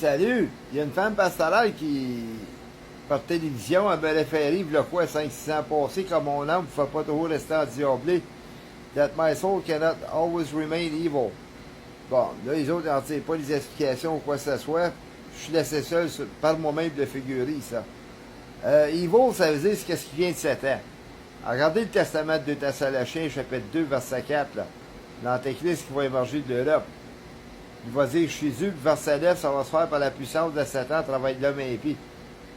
Salut! Il y a une femme pastorale qui, par télévision, elle me référé, il y a quoi, 5-6 ans passés, comme mon âme ne faut pas toujours rester endiablé. That my soul cannot always remain evil. Bon, là, les autres n'en tirent pas des explications ou quoi que ce soit. Je suis laissé seul par moi-même de figurer, ça. Evil, ça veut dire c'est ce qui vient de Satan. Regardez le testament de 2 Thessaloniciens, chapitre 2, verset 4, là. L'antéchrist qui va émerger de l'Europe. Il va dire Jésus, puis verset 9, ça va se faire par la puissance de Satan à travers l'homme impie,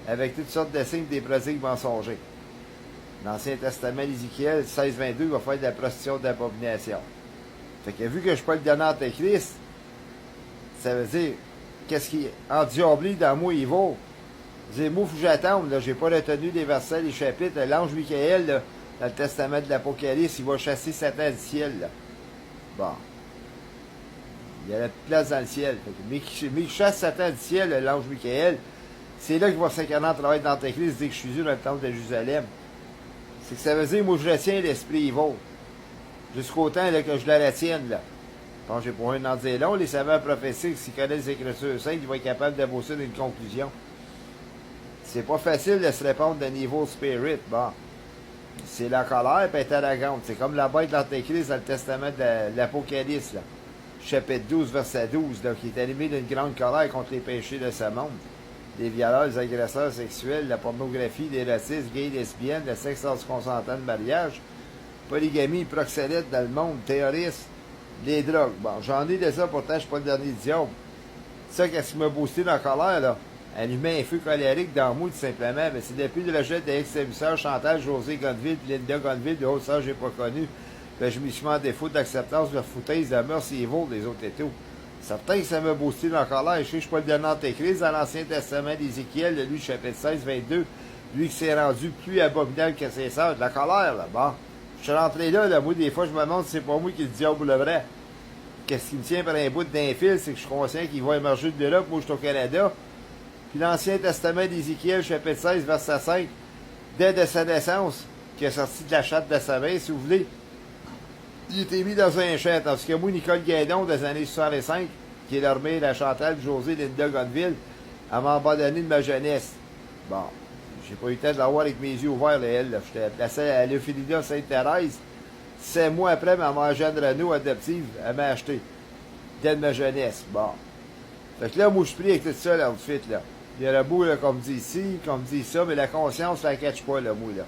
avec toutes sortes de signes des prodiges mensongers. L'Ancien Testament, Ézéchiel 16-22, va faire de la prostitution d'abomination. Fait que vu que je ne suis pas le dernier antéchrist, ça veut dire, qu'est-ce qui est endiablé dans moi, il vaut. J'ai moi, il faut que j'attende, là, j'ai pas retenu les versets, les chapitres. L'ange Michael, là, dans le Testament de l'Apocalypse, il va chasser Satan du ciel, là. Bon. Il y a la place dans le ciel. Mais qui chasse Satan du ciel, l'ange Michael, c'est là qu'il va s'incarner en travail d'antéchrist dès que je suis dans le temple de Jérusalem. C'est que ça veut dire, moi, je retiens l'esprit evil. Jusqu'au temps là, que je la retienne, là. Bon, j'ai pour un en dire long, les savants prophétiques, s'ils connaissent les Écritures saintes, ils vont être capables d'abosser une conclusion. C'est pas facile de se répondre d'un evil spirit. Bon. C'est la colère et être arrogante. C'est comme la bête de l'Antéchrist dans le testament de l'Apocalypse, là. Chapitre 12, verset 12, là, qui est animé d'une grande colère contre les péchés de ce monde. Les violeurs, les agresseurs sexuels, la pornographie, les racistes, gays, lesbiennes, le sexe hors consentant de mariage, polygamie, proxénète dans le monde, terroristes, les drogues. Bon, j'en ai de ça, pourtant, je suis pas le dernier diable. Ça, qu'est-ce qui m'a boosté dans la colère, là? Allumer un feu colérique dans moi, tout simplement. Mais c'est depuis le rejet des ex-émisseurs Chantal, José Gonville, Linda Gonville, de haute sœur, j'ai pas connu. Ben, je me suis mis en défaut d'acceptance de la foutaise, de la mœurs et vaut des autres et tout. Certain que ça m'a boosté dans la colère. Je sais que je suis pas le dernier antéchrist dans l'Ancien Testament d'Ézéchiel, de lui, chapitre 16, 22. Lui qui s'est rendu plus abominable que ses sœurs. De la colère, là. Bon. Je suis rentré là, moi, des fois, je me demande si c'est pas moi qui le diable le vrai. Qu'est-ce qui me tient par un bout d'un fil, c'est que je suis conscient qu'il va émerger de l'Europe, moi, je suis au Canada. Puis l'Ancien Testament d'Ézéchiel, chapitre 16, verset 5, dès de sa naissance, qui est sorti de la chatte de sa mère, si vous voulez, il était mis dans un champ, tandis que moi, Nicole Guédon, des années 65, qui est l'armée, la Chantal, José, Linda Gonville, elle m'a abandonné de ma jeunesse. Bon, j'ai pas eu le temps de l'avoir avec mes yeux ouverts, là, elle. J'étais placé à l'Euphélia Sainte-Thérèse. 7 mois après, ma mère Jeanne Renaud, adoptive, elle m'a acheté. Dès de ma jeunesse. Bon. Fait que là, moi, je prie avec tout ça, là, tout de suite, là. Il y a le bout, là, qu'on me dit ici, qu'on me dit ça, mais la conscience, ça la catch pas, là, moi, là.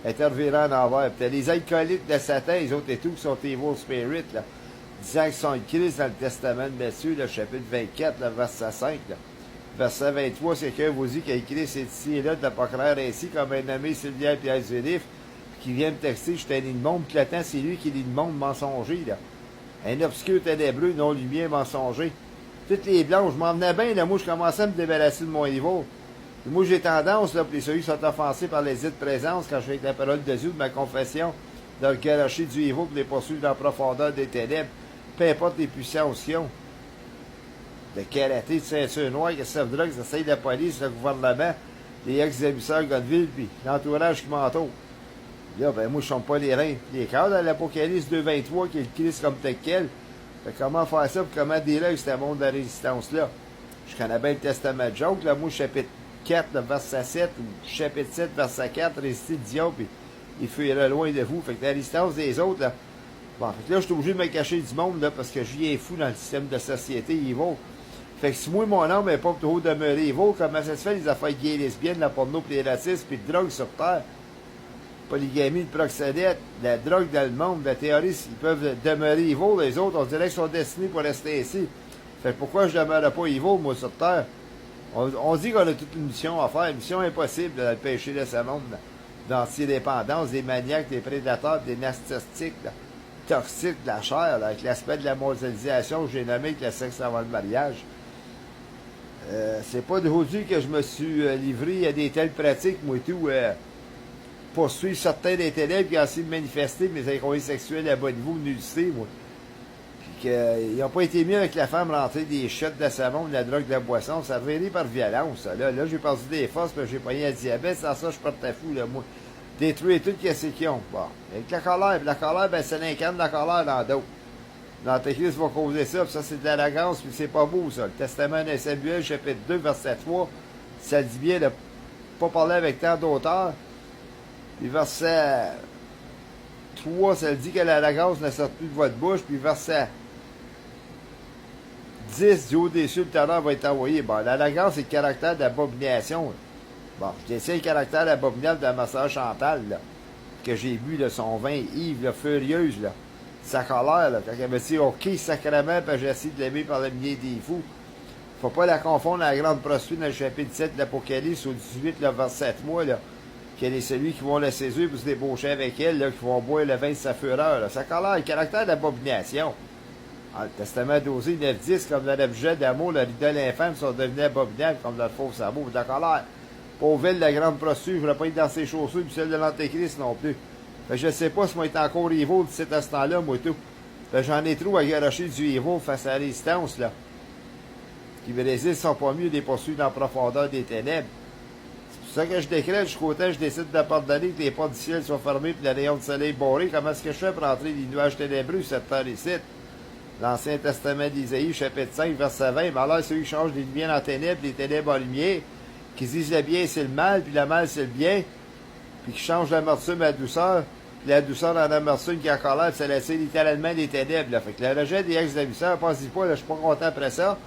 Intervirant en envers. Puis les alcooliques de Satan, les autres et tout, qui sont evil spirit, là, disant qu'ils sont Christ dans le testament de Matthieu, le chapitre 24, le verset 5, là. Verset 23, c'est qu'un vous dit que Christ est ici et là, de ne pas croire ainsi, comme un nommé Sylvia et Pierre Zélif, qui vient me texter, je suis un monde, puis le temps, c'est lui qui est le monde mensonger, là. Un obscur ténébreux, non lumière mensonger. Toutes les blanches, je m'en venais bien, là, moi, je commençais à me débarrasser de mon niveau. Et moi, j'ai tendance, là, pour les ceux qui sont offensés par les dites présences, quand je fais avec la parole de Dieu, de ma confession, de le garocher du niveau pour les poursuivre dans la profondeur des ténèbres, peu importe les puissances qu'ils ont. De karaté, de ceinture noire, que ça voudra, que ça essaye la police, le gouvernement, les ex-émisseurs Godville, puis l'entourage qui m'entoure. Là, ben, moi, je ne pas les reins. Les cadres dans l'Apocalypse 2.23, qui est le Christ comme tel quel. Fait comment faire ça, puis comment dealer avec ce monde de la résistance-là? Je connais bien le Testament de Job, là, moi, chapitre 4, verset 7, ou chapitre 7, verset 4, résister le diable, puis il fuira loin de vous. Fait que la résistance des autres, là, bon, fait que là, je suis obligé de me cacher du monde, là, parce que je viens fou dans le système de société, il va. Fait que si moi, mon âme n'est pas trop demeuré, il va, comment ça se fait les affaires gays, lesbiennes, la porno, puis les racistes, puis de drogue sur terre? Polygamie, le proxénète, la drogue dans le monde, la théorie, ils peuvent demeurer evil, les autres, on dirait qu'ils sont destinés pour rester ici. Fait que pourquoi je ne demeurerais pas evil, moi, sur terre? On dit qu'on a toute une mission à faire, une mission impossible de le péché de ce monde, d'antidépendance, des maniaques, des prédateurs, des narcissiques, toxiques de la chair, là, avec l'aspect de la moralisation que j'ai nommé avec le sexe avant le mariage. C'est pas d'aujourd'hui que je me suis livré à des telles pratiques, moi et tout, poursuivre certains des ténèbres qui ont essayé de manifester mes incroyables sexuels à bon niveau, nudité, moi. Puis qu'ils n'ont pas été mis avec la femme rentrer des shots de savon, de la drogue, de la boisson. Ça revenait par violence, ça. Là j'ai perdu des forces, puis j'ai pogné un diabète. Sans ça, je partais fou, là, moi. Détruire tout ce qu'ils ont. Bon. Avec la colère, ben, ça l'incarne la colère dans d'autres. L'Antéchrist va causer ça, puis ça c'est de l'arrogance, puis c'est pas beau ça. Le testament de Samuel, chapitre 2, verset 3, ça dit bien de ne pas parler avec tant d'auteur. Puis verset 3, ça dit que l'arrogance ne sort plus de votre bouche, puis verset 10, du haut des cieux, le tonnerre va être envoyé. Bon, l'arrogance, c'est le caractère d'abomination. Bon, je décide le caractère d'abominable de ma soeur Chantal, là, que j'ai bu de son vin ivre, là, furieuse, là. Sa colère, là, quand elle me dit, OK, sacrément, puis j'ai essayé de l'aimer par le milieu des fous. Faut pas la confondre à la grande prostituée dans le chapitre 7 de l'Apocalypse, au 18, le verset 3, là, qu'elle est celui qui vont la saisir pour se débaucher avec elle, là, qui vont boire le vin de sa fureur, là. Sa colère, le caractère d'abomination. Dans le Testament d'Osée 9-10, comme dans l'objet d'amour, le l'idole infâme sont devenus abominables comme le faux amour, de la colère. Pauvre ville, la grande prostituée, je ne voudrais pas être dans ses chaussures, puis celle de l'Antéchrist non plus. Fait que je sais pas si moi être encore rivaux de cet instant-là, moi tout. Fait que j'en ai trop à garocher du rivaux face à la résistance, là. Qui me résistent sont pas mieux des poursuivre dans la profondeur des ténèbres. C'est pour ça que je décrète jusqu'au temps je décide de pardonner que les portes du ciel soient fermées et les rayons du soleil barrés. Comment est-ce que je fais pour entrer les nuages ténébreux cette terre ici? L'Ancien Testament d'Isaïe, chapitre 5, verset 20. Mais alors, ceux qui changent les lumières en ténèbres, les ténèbres en lumière, qui disent le bien c'est le mal, puis le mal c'est le bien, puis qui changent l'amertume à la douceur, puis la douceur dans l'amertume qui a colère, puis ça laisse littéralement les ténèbres. Là. Fait que le rejet des ex-débuteurs, pensez pas, là, je suis pas content après ça.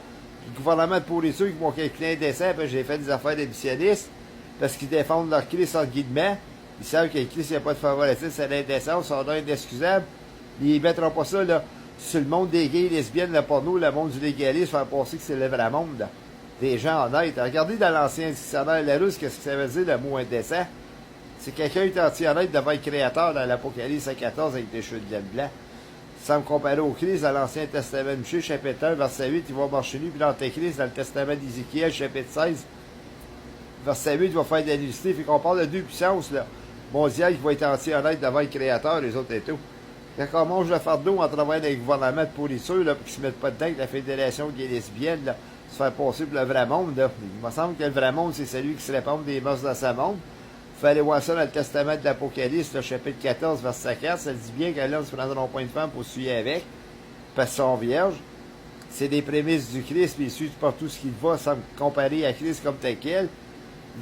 Puis le gouvernement de pourrisseurs qui vont calculer un dessin, puis j'ai fait des affaires d'émissionnistes, parce qu'ils défendent leur Christ entre guillemets. Ils savent que le Christ, il n'y a pas de favoritisme, c'est l'indécence, ça doit être inexcusable. Ils mettront pas ça, là, sur le monde des gays, lesbiennes, le porno, le monde du légalisme, faire penser que c'est le vrai monde, là. Des gens honnêtes. Regardez dans l'ancien dictionnaire Larousse, qu'est-ce que ça veut dire, le mot indécent. C'est quelqu'un qui est anti-honnête devant le Créateur dans l'Apocalypse 14 avec des cheveux de laine blanc. Sans me comparer au Christ dans l'Ancien Testament de Michée, chapitre 1, verset 8, il va marcher nu, puis l'Antéchrist dans le Testament d'Ézéchiel, chapitre 16, verset 8, il va faire de la nudité. Fait qu'on parle de deux puissances, là, mondiales qui vont être anti-honnêtes devant le Créateur, les autres et tout. Quand on mange le fardeau en travaillant avec le gouvernement de pourrisseurs, là, pour qu'ils se mettent pas dedans avec la Fédération gay lesbienne, là, se faire passer pour le vrai monde, là. Il me semble que le vrai monde, c'est celui qui se répand des mœurs de sa monde. Il faut aller voir ça dans le Testament de l'Apocalypse, le chapitre 14, verset 4. Ça dit bien que l'homme ne se prendra pas une femme pour suivre avec, parce qu'ils sont vierges. C'est des prémices du Christ, puis ils suivent partout ce qu'il va, sans comparer à Christ comme tel quel.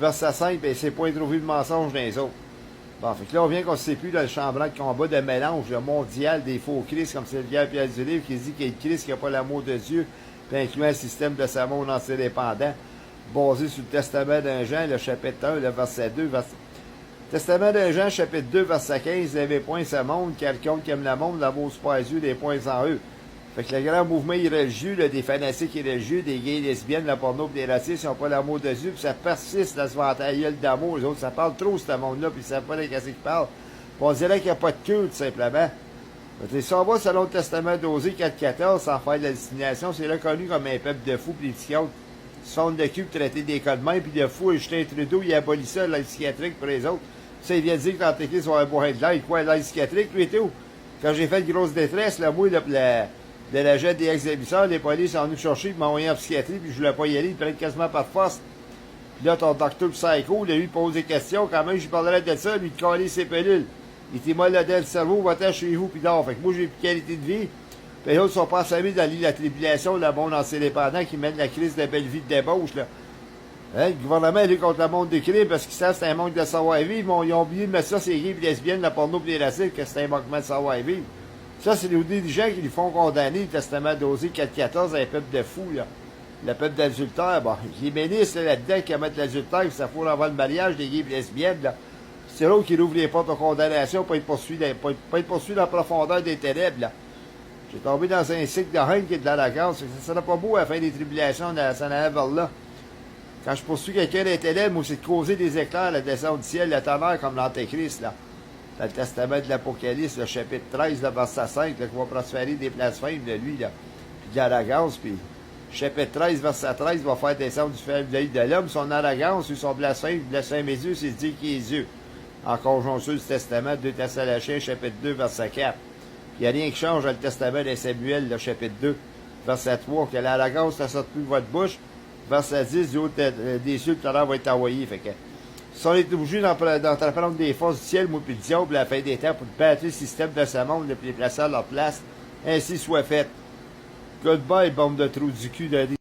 Verset 5, ben, c'est pas trouvé de mensonge dans les autres. Bon, fait que là, on vient qu'on ne sait plus dans le chambranle de combat de mélange mondial des faux Christ, comme c'est le Pierre du livre qui dit qu'il y a le Christ qui n'a pas l'amour de Dieu, puis incluant un système de sa monde antidépendant, basé sur le Testament d'un Jean, le chapitre 1, le verset 2, Testament d'un Jean, chapitre 2, verset 15, n'avez point ce monde, quelqu'un qui aime le monde, l'amour pas à Dieu, des points en eux. Fait que le grand mouvement irréligieux, là, des fanatiques irréligieux, des gays, lesbiennes, la porno, des racistes, ils n'ont pas l'amour de Dieu, puis ça persiste dans ce ventail d'amour. Les autres, ça parle trop, ce monde-là, puis ils ne savent pas de qu'est-ce qu'ils parlent. Puis on dirait qu'il n'y a pas de culte, simplement. Si on va selon le Testament d'Osée 4.14, sans faire de la discrimination, c'est reconnu comme un peuple de fous, puis les psychiatres sont de cul pour traiter des cas de main, puis de fous, et Justin Trudeau, il abolit ça, l'aide psychiatrique pour les autres. Ça, il vient de dire que l'Antéchrist va avoir de l'aide, quoi, l'aide psychiatrique, lui et tout. Quand j'ai fait de grosse détresse, là, moi, de la jet des ex-émissaires, les polices sont venus chercher, puis m'ont envoyé en psychiatrie, puis je voulais pas y aller, ils prenaient quasiment par force. Puis là, ton docteur psycho, lui, il pose des questions, quand même, je lui parlerais de ça, lui, de coller ses pilules. Il était mal le cerveau, va-t'en chez vous, puis dors. Fait que moi, j'ai plus de qualité de vie. Puis les autres sont pas assommés dans l'île de la tribulation, le monde ancien-dépendant qui mène la crise de la belle vie de débauche, là. Hein, le gouvernement est contre le monde du crime parce qu'ils savent que c'est un manque de savoir-vivre, mais ils ont oublié de mettre ça, c'est gays, les lesbiennes, la porno, puis les racistes, que c'est un manquement de savoir-vivre. Ça, c'est les dirigeants qui lui font condamner le testament d'Osée 4.14 à un peuple de fous, là. Le peuple d'adultère, bon, les ministres là-dedans qui mettent l'adultère, puis ça fout avant le mariage des gays et lesbiennes, là. C'est l'autre qui ouvre les portes aux condamnations pour être poursuivi dans la profondeur des ténèbres, là. J'ai tombé dans un cycle de haine qui est de l'arrogance. Ça serait pas beau à la fin des tribulations de s'en aller vers là. Quand je poursuis quelqu'un des ténèbres, moi, c'est de causer des éclairs, la descente du ciel, le tonnerre, comme l'Antéchrist, là. Dans le Testament de l'Apocalypse, le chapitre 13, là, verset 5, là, qui va prospérer des blasphèmes de lui, là. Puis de l'arrogance, puis chapitre 13, verset 13, va faire descendre du fer de l'œil de l'homme. Son arrogance, son blasphème mes yeux, c'est dire qu'il est Dieu. En conjonction du Testament, 2 Thessaloniciens, chapitre 2, verset 4. Il n'y a rien qui change dans le Testament de Samuel, le chapitre 2, verset 3, que l'arrogance ne sorte plus de votre bouche. Verset 10, du haut des cieux, le tonnerre va être envoyé. Fait que, si on est obligé d'entreprendre des forces du ciel, moi, puis le diable, à la fin des temps, pour battre le système de ce monde, puis les placer à leur place, Ainsi soit fait. Goodbye, bombe de trou du cul, Daddy.